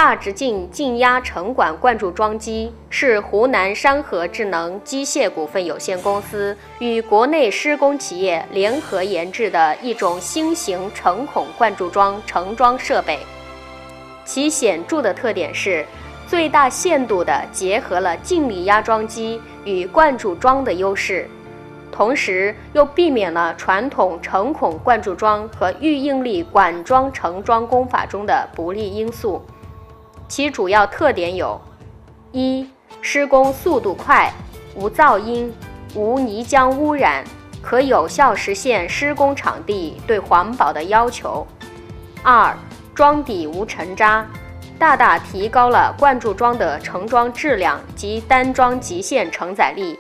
大直径静压沉管灌注装机是湖南山河智能机械股份有限公司与国内施工企业联合研制的一种新型沉孔灌注桩盛装设备。其显著的特点是最大限度地结合了静力压装机与灌注桩的优势，同时又避免了传统沉孔灌注桩和预应力管桩盛装工法中的不利因素。其主要特点有：一、施工速度快，无噪音，无泥浆污染，可有效实现施工场地对环保的要求；二、桩底无沉渣，大大提高了灌注桩的盛装质量及单桩极限承载力；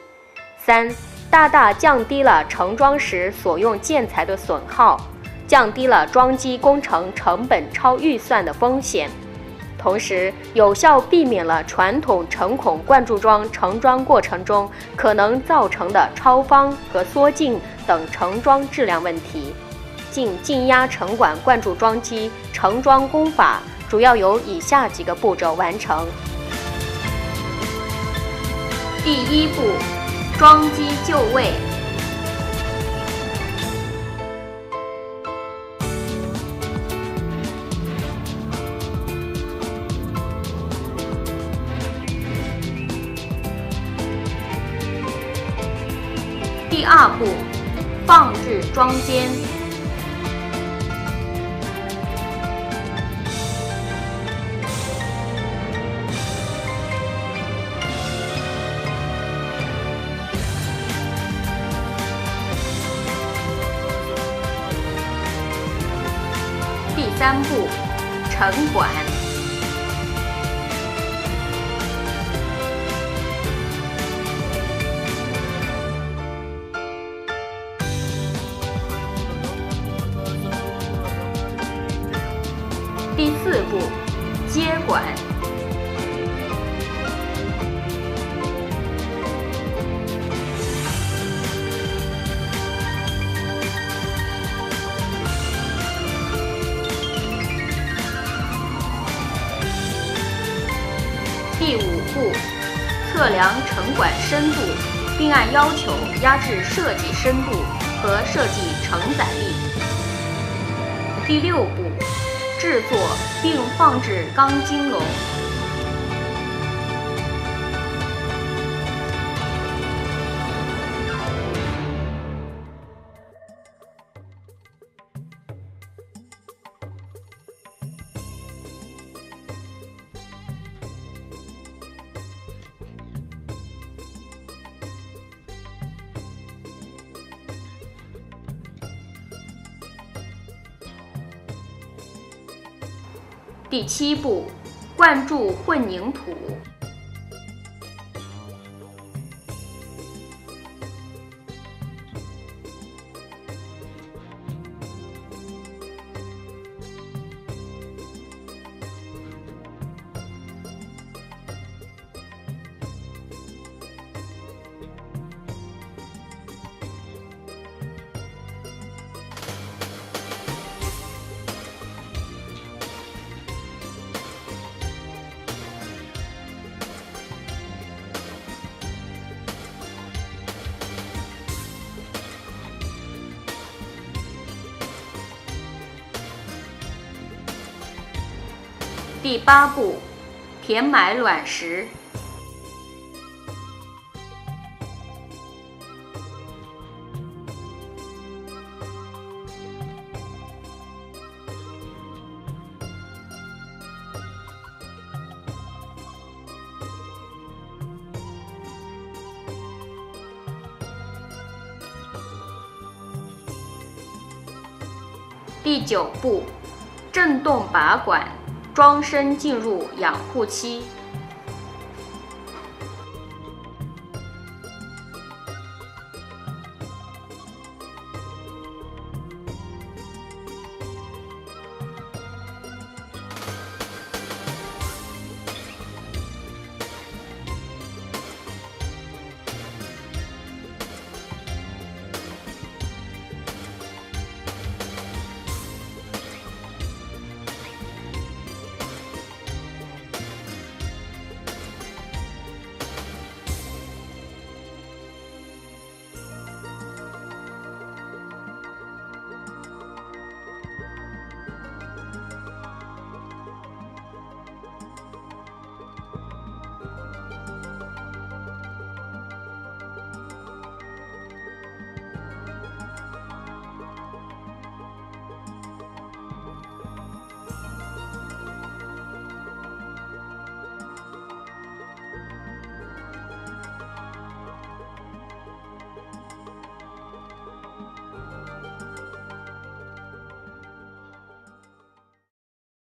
三、大大降低了盛装时所用建材的损耗，降低了装机工程成本超预算的风险。同时，有效避免了传统沉孔灌注桩盛装过程中可能造成的超方和缩进等盛装质量问题。静压沉管灌注装机盛装工法主要由以下几个步骤完成。第一步，装机就位。第二步，放置桩间。第三步，沉管。第四步，接管。第五步，测量沉管深度，并按要求压制设计深度和设计承载力。第六步，制作并放置钢筋笼。第七步，灌注混凝土。第八步，填埋卵石。第九步，振动拔管，桩身进入养护期。